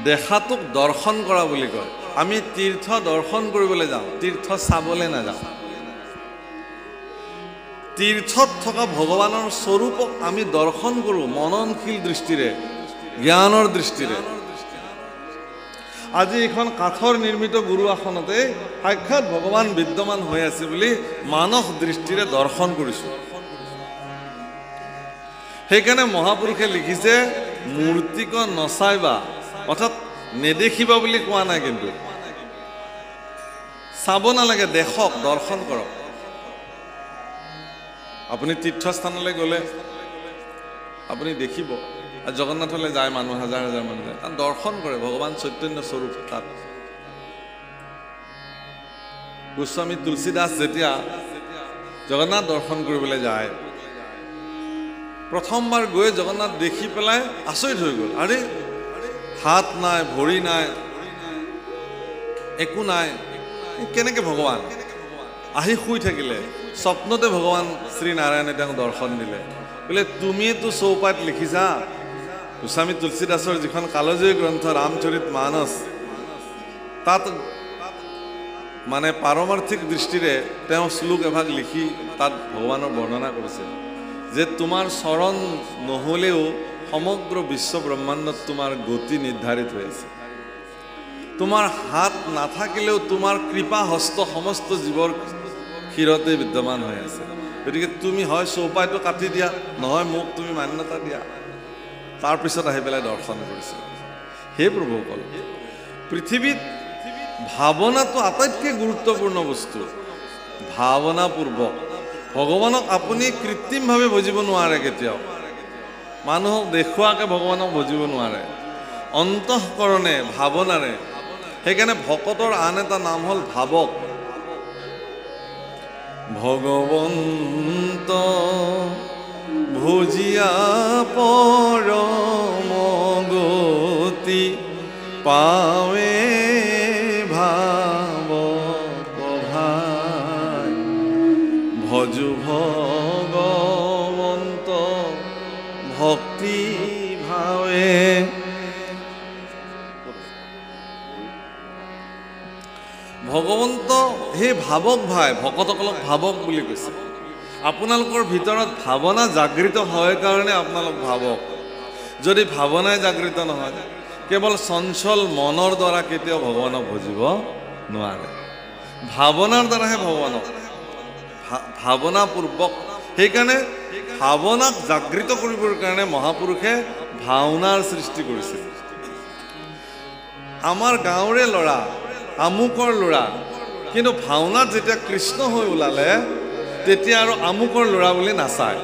দেখাটোক দৰ্শন কৰা বুলি কয়। আমি তীৰ্থ দৰ্শন কৰিবলৈ যাওঁ, তীৰ্থ চাবলৈ নাযাওঁ। তীৰ্থত থকা ভগৱানৰ স্বৰূপক আমি দৰ্শন কৰোঁ মননশীল দৃষ্টিৰে, জ্ঞানৰ দৃষ্টিৰে। আজি এইখন কাঠৰ নিৰ্মিত গুৰু আসনতে সাক্ষাৎ ভগৱান বিদ্যমান হৈ আছে বুলি মানস দৃষ্টিৰে দৰ্শন কৰিছোঁ। সেইকাৰণে মহাপুৰুষে লিখিছে, মূৰ্তিক নচাইবা, অৰ্থাৎ নেদেখিবা বুলি কোৱা নাই, কিন্তু চাব নালাগে, দেখক, দৰ্শন কৰক। আপুনি তীৰ্থস্থানলৈ গ'লে আপুনি দেখিব, আৰু জগন্নাথলৈ যায় মানুহ, হাজাৰ হাজাৰ মানুহ যায়, তাত দৰ্শন কৰে ভগৱান চৈতন্য স্বৰূপ। তাত গোস্বামী তুলসীদাস যেতিয়া জগন্নাথ দৰ্শন কৰিবলৈ যায়, প্ৰথমবাৰ গৈ জগন্নাথ দেখি পেলাই আচৰিত হৈ গ'ল। আৰে হাত নাই, ভৰি নাই, একো নাই, কেনেকৈ ভগৱান? আহি শুই থাকিলে, স্বপ্নতে ভগৱান শ্ৰীনাৰায়ণে তেওঁক দৰ্শন দিলে। বোলে তুমিয়েতো চৌপাত লিখিছা, গোস্বামী তুলসীদাসৰ যিখন কালজয়ী গ্ৰন্থ ৰামচৰিত মানস, তাত মানে পাৰমাৰ্থিক দৃষ্টিৰে তেওঁ শ্লোক এভাগ লিখি তাত ভগৱানৰ বৰ্ণনা কৰিছে যে তোমাৰ চৰণ নহ'লেও সমগ্ৰ বিশ্ব ব্ৰহ্মাণ্ডত তোমাৰ গতি নিৰ্ধাৰিত হৈ আছে। তোমাৰ হাত নাথাকিলেও তোমাৰ কৃপা হস্ত সমস্ত জীৱৰ শিৰতে বিদ্যমান হৈ আছে। গতিকে তুমি হয় চৌপাইটো কাটি দিয়া, নহয় মোক তুমি মান্যতা দিয়া। তাৰপিছত আহি পেলাই দৰ্শন কৰিছে। হে প্ৰভুসকল, পৃথিৱীত ভাৱনাটো আটাইতকৈ গুৰুত্বপূৰ্ণ বস্তু। ভাৱনাপূৰ্বক ভগৱানক আপুনি কৃত্ৰিমভাৱে বুজিব নোৱাৰে, কেতিয়াও মানুহক দেখুৱাকৈ ভগৱানক বুজিব নোৱাৰে, অন্তঃকৰণে ভাৱনাৰে। সেইকাৰণে ভকতৰ আন এটা নাম হ'ল ভাৱক। ভগৱন্ত ভুজিয়া পৰম গতি পাৱে ভাৱ পভাই, ভজু ভগৱন্ত ভক্তি ভাৱে। ভগৱন্ত সেই ভাৱক ভাই, ভকতসকলক ভাৱক বুলি কৈছে। আপোনালোকৰ ভিতৰত ভাৱনা জাগৃত হয় কাৰণে আপোনালোক ভাবক। যদি ভাৱনাই জাগৃত নহয়, কেৱল চঞ্চল মনৰ দ্বাৰা কেতিয়াও ভগৱানক বুজিব নোৱাৰে। ভাৱনাৰ দ্বাৰাহে ভগৱানক, ভাৱনাপূৰ্বক। সেইকাৰণে ভাৱনাক জাগৃত কৰিবৰ কাৰণে মহাপুৰুষে ভাওনাৰ সৃষ্টি কৰিছিল। আমাৰ গাঁৱৰে ল'ৰা, আমুকৰ ল'ৰা, কিন্তু ভাওনাত যেতিয়া কৃষ্ণ হৈ ওলালে তেতিয়া আৰু আমুকৰ ল'ৰা বুলি নাচায়,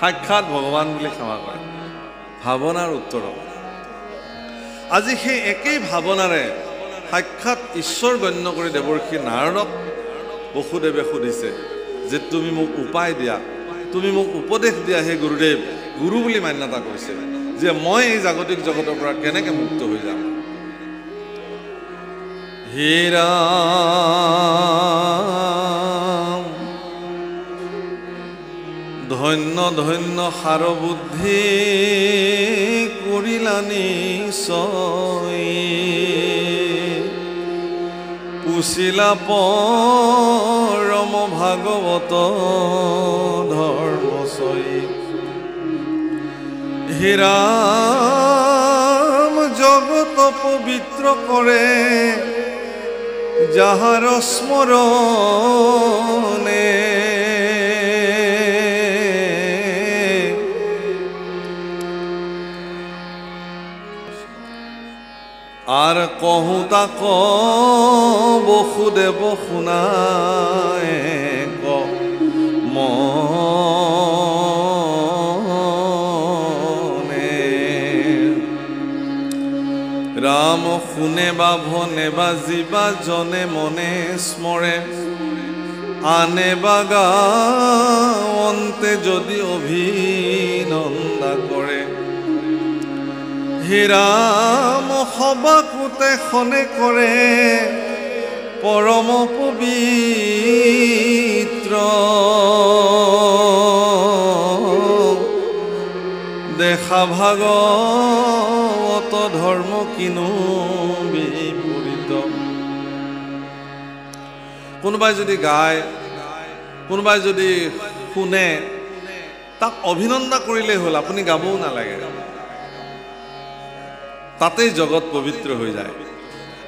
সাক্ষাৎ ভগৱান বুলি ক্ষমা কৰে। ভাৱনাৰ উত্তৰ। আজি সেই একেই ভাৱনাৰে সাক্ষাৎ ঈশ্বৰ গণ্য কৰি দেৱৰ্ষি নাৰদক বসুদেৱে সুধিছে যে তুমি মোক উপায় দিয়া, তুমি মোক উপদেশ দিয়া হে গুৰুদেৱ। গুৰু বুলি মান্যতা কৰিছে যে মই এই জাগতিক জগতৰ পৰা কেনেকৈ মুক্ত হৈ যাম। হে ৰাম ধন্য ধন্য সাৰ বুদ্ধি কৰিলানি চয়, পুছিলা পৰম ভাগৱত ধৰ্মচয়ী। হে ৰাম জগত পবিত্ৰ কৰে যাহাৰ স্মৰণে, আৰ কহু তাক বসুদেৱ শুনায় ক মনে। ৰাম শুনে বা ভনে বা জীৱা জনে মনে স্মৰে, আনে বা গাৱন্তে যদি অভিনন্দা কৰে। হে ৰাম সবাকোতে খনে কৰে পৰম পবিত্ৰ, দেখা ভাগৱত ধৰ্ম কিনো বিপৰীত। কোনোবাই যদি গায়, কোনোবাই যদি শুনে, তাক অভিনন্দন কৰিলেই হ'ল, আপুনি গাবও নালাগে। তাতেই জগত পবিত্ৰ হৈ যায়।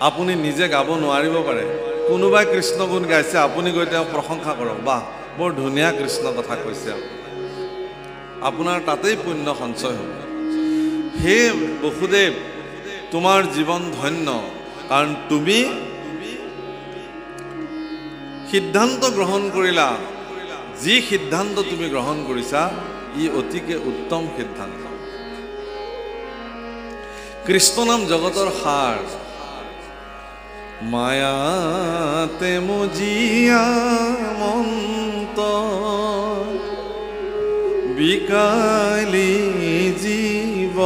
আপুনি নিজে গাব নোৱাৰিব পাৰে, কোনোবাই কৃষ্ণ গুণ গাইছে, আপুনি গৈ তেওঁক প্ৰশংসা কৰক, বাহ বৰ ধুনীয়া কৃষ্ণ কথা কৈছে, আপোনাৰ তাতেই পুণ্য সঞ্চয় হ'ব। হে বসুদেৱ, তোমাৰ জীৱন ধন্য, কাৰণ তুমি সিদ্ধান্ত গ্ৰহণ কৰিলা। যি সিদ্ধান্ত তুমি গ্ৰহণ কৰিছা ই অতিকে উত্তম সিদ্ধান্ত। কৃষ্ণ নাম জগতৰ সাৰ, মায়াতে মজিয়া মন্ত বিকালি জীৱ,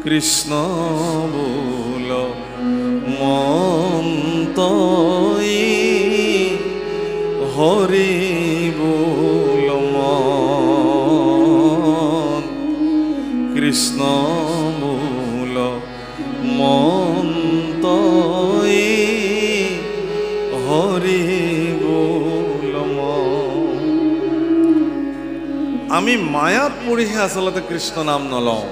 কৃষ্ণ বোল মন্ত হৰি বোল মন, কৃষ্ণ বোল মন্ত হৰি বোল মন। আমি মায়াত পৰিহে আচলতে কৃষ্ণ নাম নলওঁ,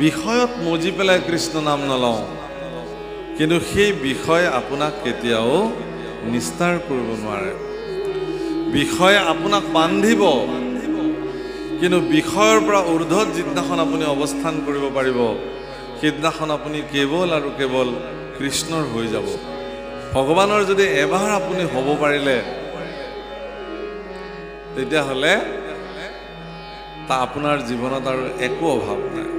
বিষয়ত মজি পেলাই কৃষ্ণ নাম নলওঁ, কিন্তু সেই বিষয় আপোনাক কেতিয়াও নিস্তাৰ কৰিব নোৱাৰে। বিষয় আপোনাক বান্ধিব, কিন্তু বিষয়ৰ পৰা ঊৰ্ধত যিদিনাখন আপুনি অৱস্থান কৰিব পাৰিব, সেইদিনাখন আপুনি কেৱল আৰু কেৱল কৃষ্ণৰ হৈ যাব। ভগৱানৰ যদি এবাৰ আপুনি হ'ব পাৰিলে, তেতিয়াহ'লে তা আপোনাৰ জীৱনত আৰু একো অভাৱ নাই।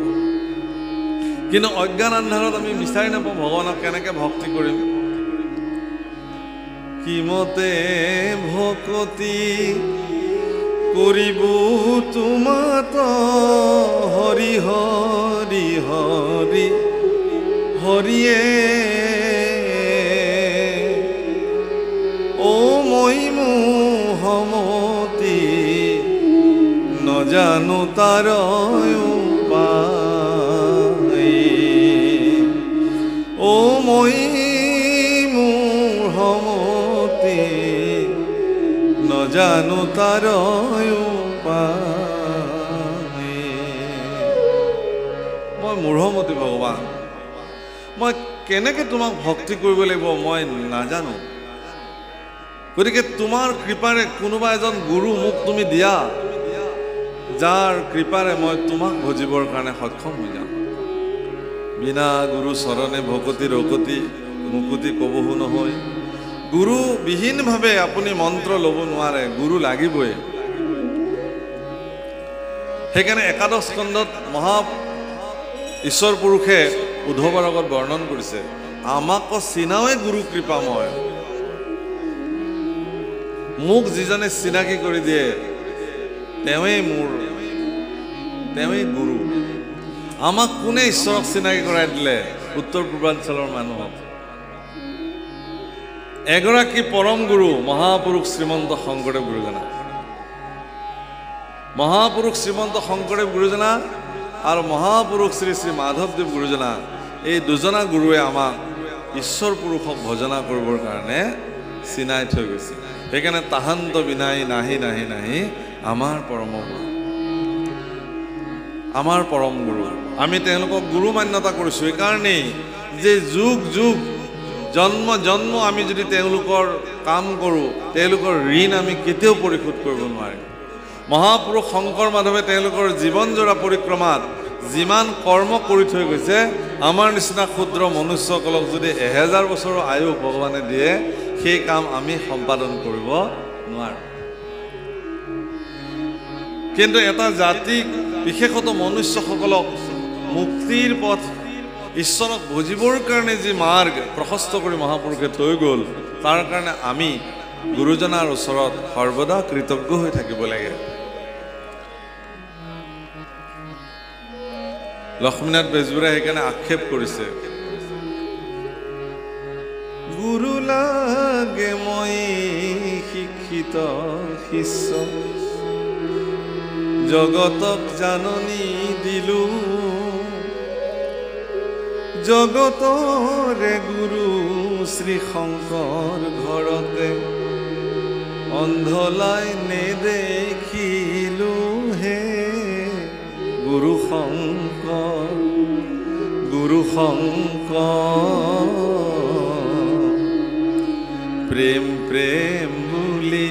কিন্তু অজ্ঞান আন্ধাৰত আমি বিচাৰি নাপাওঁ ভগৱানক কেনেকৈ ভক্তি কৰিম। কিমতে ভকতি কৰিব তোমাত হৰি হৰি হৰি হৰিয়ে, ও মই মোহমতি নজানো তাৰ উপায়, ও মই মোহমতি জানো তাৰ উপায়। মই মূঢ়মতি ভগৱান, মই কেনেকৈ তোমাক ভক্তি কৰিব লাগিব মই নাজানো। গতিকে তোমাৰ কৃপাৰে কোনোবা এজন গুৰু মোক তুমি দিয়া, যাৰ কৃপাৰে মই তোমাক ভজিবৰ কাৰণে সক্ষম হৈ যাম। বিনা গুৰু চৰণে ভকতি ৰকতি মুকুতি কবহু নহয়। গুৰু বিহীনভাৱে আপুনি মন্ত্ৰ ল'ব নোৱাৰে, গুৰু লাগিবই। সেইকাৰণে একাদশ স্কন্ধত মহা ঈশ্বৰ পুৰুষে উদ্ধৱৰ আগত বৰ্ণন কৰিছে, আমাক চিনাওৱে গুৰু কৃপাময়। মোক যিজনে চিনাকি কৰি দিয়ে তেওঁৱেই গুৰু। আমাক কোনে ঈশ্বৰক চিনাকি কৰাই দিলে? উত্তৰ পূৰ্বাঞ্চলৰ মানুহক এগৰাকী পৰম গুৰু মহাপুৰুষ শ্ৰীমন্ত শংকৰদেৱ গুৰুজনা। মহাপুৰুষ শ্ৰীমন্ত শংকৰদেৱ গুৰুজনা আৰু মহাপুৰুষ শ্ৰী শ্ৰী মাধৱদেৱ গুৰুজনা, এই দুজনা গুৰুৱে আমাক ঈশ্বৰ পুৰুষক ভজনা কৰিবৰ কাৰণে চিনাই থৈ গৈছে। সেইকাৰণে তাহান্ত বিনাই নাহি নাহি নাহি আমাৰ পৰম গুৰু, আমাৰ পৰম গুৰু। আমি তেওঁলোকক গুৰু মান্যতা কৰিছোঁ এইকাৰণেই যে যুগ যুগ জন্ম জন্ম আমি যদি তেওঁলোকৰ কাম কৰোঁ, তেওঁলোকৰ ঋণ আমি কেতিয়াও পৰিশোধ কৰিব নোৱাৰিম। মহাপুৰুষ শংকৰ মাধৱে তেওঁলোকৰ জীৱনজোৰা পৰিক্ৰমাত যিমান কৰ্ম কৰি থৈ গৈছে, আমাৰ নিচিনা ক্ষুদ্ৰ মনুষ্যসকলক যদি 1000 বছৰৰ আয়ুস ভগৱানে দিয়ে, সেই কাম আমি সম্পাদন কৰিব নোৱাৰোঁ। কিন্তু এটা জাতিক, বিশেষত মনুষ্যসকলক মুক্তিৰ পথ, ঈশ্বৰক বুজিবৰ কাৰণে যি মাৰ্গ প্ৰশস্ত কৰি মহাপুৰুষে থৈ গ'ল, তাৰ কাৰণে আমি গুৰুজনাৰ ওচৰত সৰ্বদা কৃতজ্ঞ হৈ থাকিব লাগে। লক্ষ্মীনাথ বেজবৰুৱাই সেইকাৰণে আক্ষেপ কৰিছে, গুৰু লাগে মই শিক্ষিত শিষ্য, জগতক জাননী দিলো, জগতৰে গুৰু শ্ৰী শংকৰ ঘৰতে, অন্ধলাই নেদেখিলো হে গুৰু শংকৰ, গুৰু শংকৰ। প্ৰেম প্ৰেম বুলি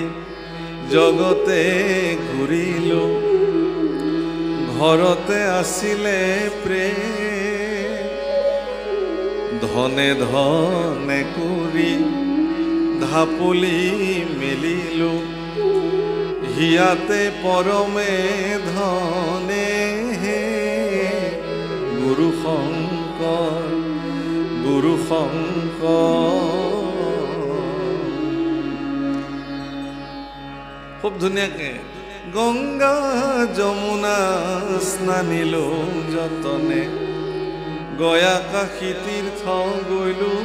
জগতে ঘূৰিলো, ঘৰতে আছিলে প্ৰেম, ধনে ধনে কৰি ঢাপলি মেলিলো, হিয়াতে পৰমে ধনে হে গুৰু শংকৰ, গুৰু শংকৰ। খুব ধুনীয়াকে গংগা যমুনা স্নানিলো যতনে, গয়া কাশী তীৰ্থ গৈলো,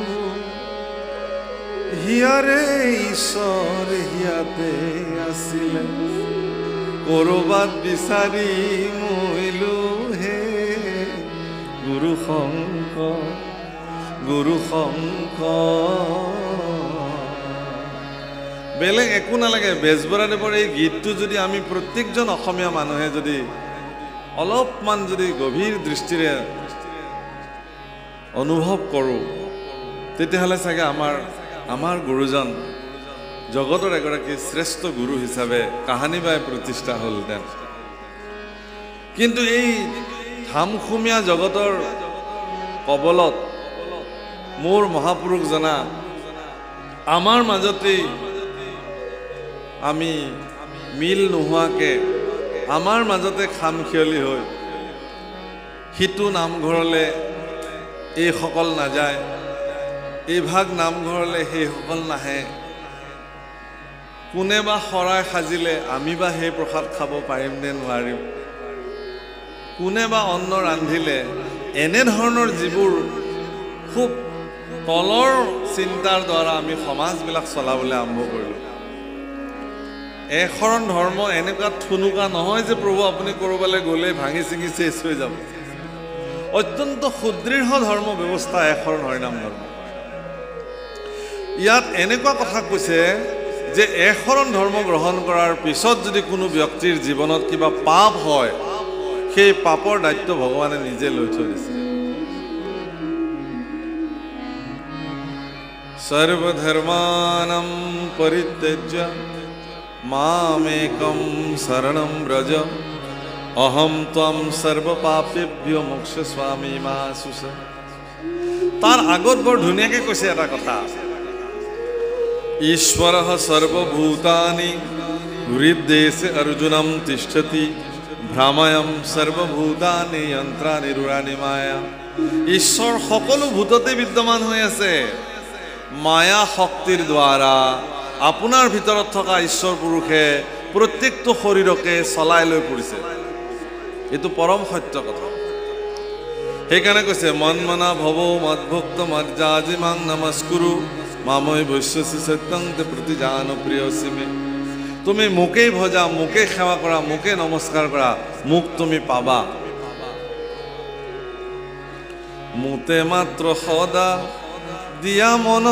হিয়াৰে ঈশ্বৰ হিয়াতে আছিলে, কৰবাত বিচাৰি মইলো হে গুৰু শংকৰ, গুৰু শংকৰ। বেলেগ একো নালাগে, বেজবৰুৱাদেৱৰ এই গীতটো যদি আমি প্ৰত্যেকজন অসমীয়া মানুহে যদি অলপমান যদি গভীৰ দৃষ্টিৰে অনুভৱ কৰোঁ, তেতিয়াহ'লে চাগে আমাৰ গুৰুজন জগতৰ এগৰাকী শ্ৰেষ্ঠ গুৰু হিচাপে কাহানিবাই প্ৰতিষ্ঠা হ'লহেঁতেন। কিন্তু এই ধামখুমীয়া জগতৰ কবলত মোৰ মহাপুৰুষ জনা আমাৰ মাজতেই আমি মিল নোহোৱাকৈ আমাৰ মাজতে খামখিয়লি হৈ সিটো নামঘৰলৈ এইসকল নাযায়, এইভাগ নামঘৰলৈ সেইসকল নাহে, কোনে বা শৰাই সাজিলে আমি বা সেই প্ৰসাদ খাব পাৰিম নে নোৱাৰিম, কোনে বা অন্ন ৰান্ধিলে, এনেধৰণৰ যিবোৰ খুব তলৰ চিন্তাৰ দ্বাৰা আমি সমাজবিলাক চলাবলৈ আৰম্ভ কৰিলোঁ। এশৰণ ধৰ্ম এনেকুৱা থুনুকা নহয় যে প্ৰভু আপুনি ক'ৰবালৈ গ'লে ভাঙি চিঙি চেচ হৈ যাব। অত্যন্ত সুদৃঢ় ধৰ্ম ব্যৱস্থা এশৰণ হৰিনাম ধৰ্ম। ইয়াত এনেকুৱা কথা কৈছে যে এশৰণ ধৰ্ম গ্ৰহণ কৰাৰ পিছত যদি কোনো ব্যক্তিৰ জীৱনত কিবা পাপ হয়, সেই পাপৰ দায়িত্ব ভগৱানে নিজে লৈ থৈ দিছে। সৰ্বধৰ্মানাম পৰিত্যজ্য মামেকম শৰণম ব্ৰজ অহম ত্বম সৰ্বপাপেভ্যো মোক্ষস্বামী মা সুচ। তাৰ আগত বৰ ধুনীয়াকৈ কৈছে এটা কথা, ঈশ্বৰঃ সৰ্বভূতানি হৃদ্দেশে অৰ্জুনম তিষ্ঠতি ভ্ৰামায়ম সৰ্বভূতানি যন্ত্ৰাণি ৰুৰাণি মায়া। ঈশ্বৰ সকলো ভূততে বিদ্যমান হৈ আছে। মায়া শক্তিৰ দ্বাৰা আপোনাৰ ভিতৰত থকা ঈশ্বৰ পুৰুষে প্ৰত্যেকটো শৰীৰকে চলাই লৈ ফুৰিছে। এইটো পৰম সত্য কথা। সেইকাৰণে কৈছে মন মনা ভৱ মদভক্ত মৰ্যাজি মাং নমস্কুৰু মামৈ বৈশ্যসি সত্যং তে প্ৰতিজান প্ৰিয়সি মে। তুমি মোকেই ভজা, মোকেই সেৱা কৰা, মোকে নমস্কাৰ কৰা, মোক তুমি পাবা। মোতে মাত্ৰ সদা দিয়া মন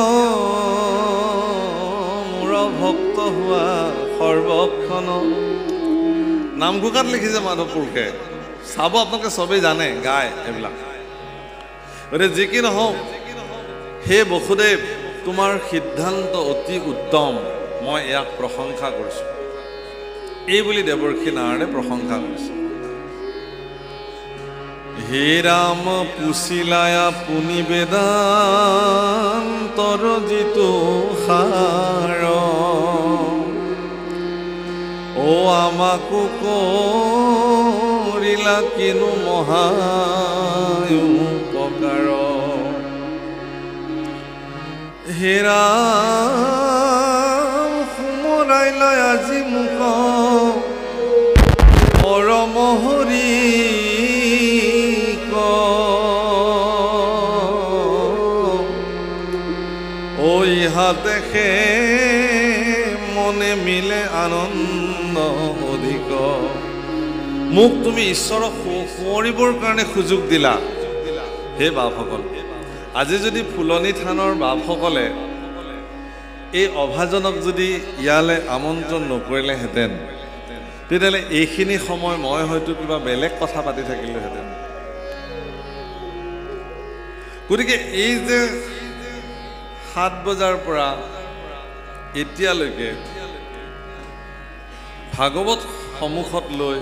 মোৰ ভক্ত হোৱা সৰ্বক্ষণ। নামঘোষাত লিখিছে মাধৱ পুৰুষে, চাব আপোনালোকে চবেই জানে, গায় এইবিলাক। গতিকে যি কি নহওক, হে বসুদেৱ, তোমাৰ সিদ্ধান্ত অতি উত্তম, মই ইয়াক প্ৰশংসা কৰিছোঁ। এই বুলি দেৱৰ্ষি নাৰদে প্ৰশংসা কৰিছে। হে ৰাম পুছিলায়া পুনি বেদান্তৰ যিটো সাৰ, ও আমাকো কৰিলা কিনো মহায়ুপকাৰ। হে ৰাম সুমৰাইলা আজি মোক পৰম হৰি ঐ হাতেখে মনে মিলে আনন্দ অধিক। মোক তুমি ঈশ্বৰক সোঁৱৰিবৰ কাৰণে সুযোগ দিলা। হে বাপসকল, আজি যদি ফুলনি থানৰ বাপসকলে এই অভাজনক যদি ইয়ালৈ আমন্ত্ৰণ নকৰিলেহেঁতেন, তেতিয়াহ'লে এইখিনি সময় মই হয়তো কিবা বেলেগ কথা পাতি থাকিলোহেঁতেন। গতিকে এই যে 7 বজাৰ পৰা এতিয়ালৈকে ভাগৱত সন্মুখত লৈ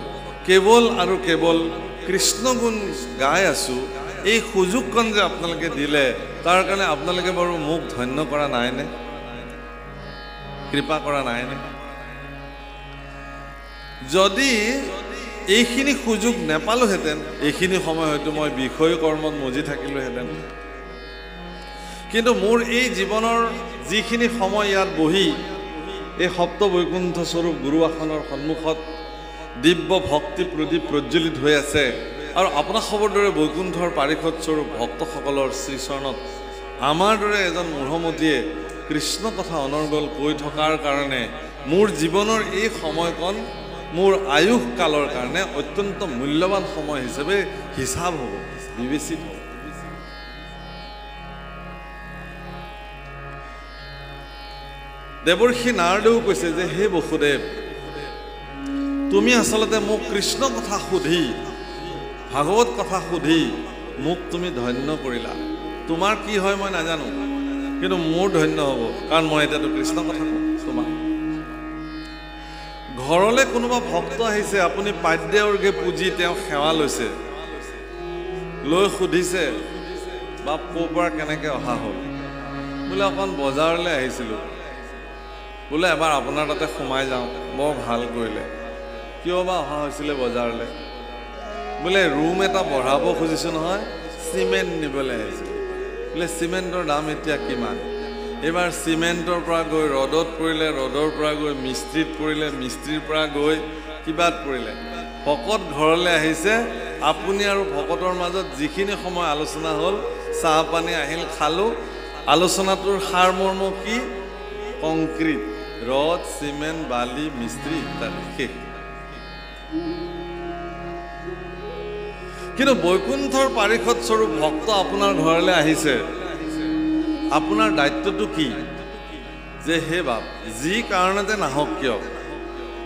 কেৱল আৰু কেৱল কৃষ্ণ গুণ গাই আছোঁ, এই সুযোগকণ যে আপোনালোকে দিলে, তাৰ কাৰণে আপোনালোকে বাৰু মোক ধন্য কৰা নাইনে? কৃপা কৰা নাইনে? যদি এইখিনি সুযোগ নেপালোহেঁতেন, এইখিনি সময় হয়তো মই বিষয় কৰ্মত মজি থাকিলোহেঁতেন। কিন্তু মোৰ এই জীৱনৰ যিখিনি সময় ইয়াত বহি এই সপ্ত বৈকুণ্ঠ স্বৰূপ গুৰু আসনৰ সন্মুখত দিব্য ভক্তি প্ৰদীপ প্ৰজ্বলিত হৈ আছে, আৰু আপোনাৰ খবৰ দৰে বৈকুণ্ঠৰ পাৰিষদ স্বৰূপ ভক্তসকলৰ শ্ৰীচৰণত আমাৰ দৰে এজন মূঢ়মতীয়ে কৃষ্ণ কথা অনৰ্গল কৈ থকাৰ কাৰণে মোৰ জীৱনৰ এই সময়কণ মোৰ আয়ুস কালৰ কাৰণে অত্যন্ত মূল্যৱান সময় হিচাপে হিচাপ হ'ব, বিবেচিত হ'ব। দেৱৰ্ষি নাৰদেও কৈছে যে হে বসুদেৱ, তুমি আচলতে মোক কৃষ্ণ কথা সুধি, ভাগৱত কথা সুধি মোক তুমি ধন্য কৰিলা। তোমাৰ কি হয় মই নাজানো, কিন্তু মোৰ ধন্য হ'ব, কাৰণ মই এতিয়াতো কৃষ্ণ কথা কওঁ তোমাক। ঘৰলৈ কোনোবা ভক্ত আহিছে, আপুনি পাদ্য অৰ্ঘে পুজি তেওঁ সেৱা লৈছে, লৈ সুধিছে বাপ ক'ৰ পৰা কেনেকৈ অহা হ'ল? বোলে অকণ বজাৰলৈ আহিছিলোঁ, বোলে এবাৰ আপোনাৰ তাতে সোমাই যাওঁ, বৰ ভাল কৰিলে। কিয় বা অহা হৈছিলে বজাৰলৈ? বোলে ৰুম এটা বঢ়াব খুজিছোঁ নহয়, চিমেণ্ট নিবলৈ আহিছিলোঁ। বোলে চিমেণ্টৰ দাম এতিয়া কিমান? এইবাৰ চিমেণ্টৰ পৰা গৈ ৰ'দত পৰিলে, ৰ'দৰ পৰা গৈ মিস্ত্ৰীত পৰিলে, মিস্ত্ৰীৰ পৰা গৈ কিবাত পৰিলে। ভকত ঘৰলৈ আহিছে, আপুনি আৰু ভকতৰ মাজত যিখিনি সময় আলোচনা হ'ল, চাহ পানী আহিল, খালোঁ। আলোচনাটোৰ সাৰমৰ্ম কি? কংক্ৰিট, ৰদ, চিমেণ্ট, বালি, মিস্ত্ৰী ইত্যাদি, শেষ। কিন্তু বৈকুণ্ঠৰ পাৰিষদ স্বৰূপ ভক্ত আপোনাৰ ঘৰলৈ আহিছে, আপোনাৰ দায়িত্বটো কি? যে হে বাপ যি কাৰণতে নাহক কিয়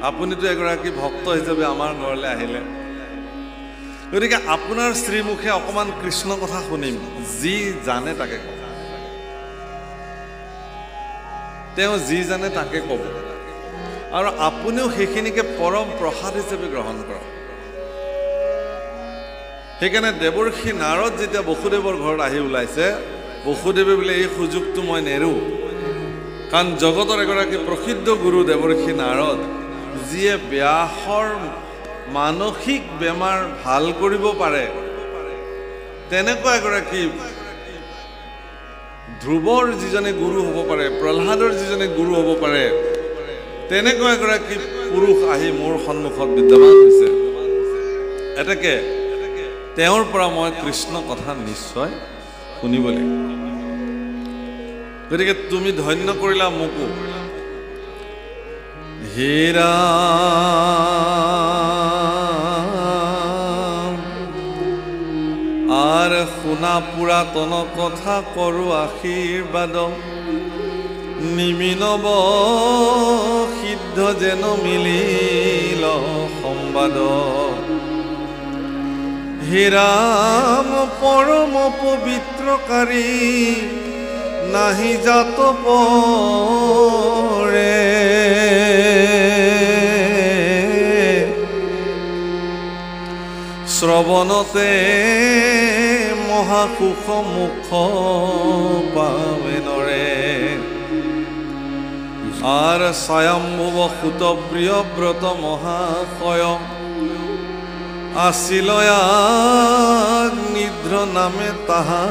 আপুনিতো এগৰাকী ভক্ত হিচাপে আমাৰ ঘৰলৈ আহিলে গতিকে আপোনাৰ শ্ৰীমুখে অকণমান কৃষ্ণ কথা শুনিম যি জানে তাকে ক'ব তেওঁ যি জানে তাকে ক'ব আৰু আপুনিও সেইখিনিকে পৰম প্ৰসাদ হিচাপে গ্ৰহণ কৰক সেইকাৰণে দেৱৰ্ষি নাৰদ যেতিয়া বসুদেৱৰ ঘৰত আহি ওলাইছে বসুদেৱে বোলে এই সুযোগটো মই নেৰো কাৰণ জগতৰ এগৰাকী প্ৰসিদ্ধ গুৰু দেৱৰ্ষি নাৰদ যিয়ে ব্যাসৰ মানসিক বেমাৰ ভাল কৰিব পাৰে তেনেকুৱা এগৰাকী ধ্ৰুৱৰ যিজনে গুৰু হ'ব পাৰে প্ৰহ্লাদৰ যিজনে গুৰু হ'ব পাৰে তেনেকুৱা এগৰাকী পুৰুষ আহি মোৰ সন্মুখত বিদ্যমান হৈছে এতেকে তেওঁৰ পৰা মই কৃষ্ণ কথা নিশ্চয় শুনিব লাগিব গতিকে তুমি ধন্য কৰিলা মোকো হীৰা আর শুনা পুরাতন কথা করু আশীর্বাদ নিমিনব সিদ্ধ যেন মিলিল সম্বাদ হীরাম পরম পবিত্রকারী নাহি জাত পরে শ্রবণতে মহাসুখ মুখ পাবেনরে আর স্বয়ম্ভুব সুত প্রিয় ব্রত মহাশয় আসিল নিদ্র নামে তাহা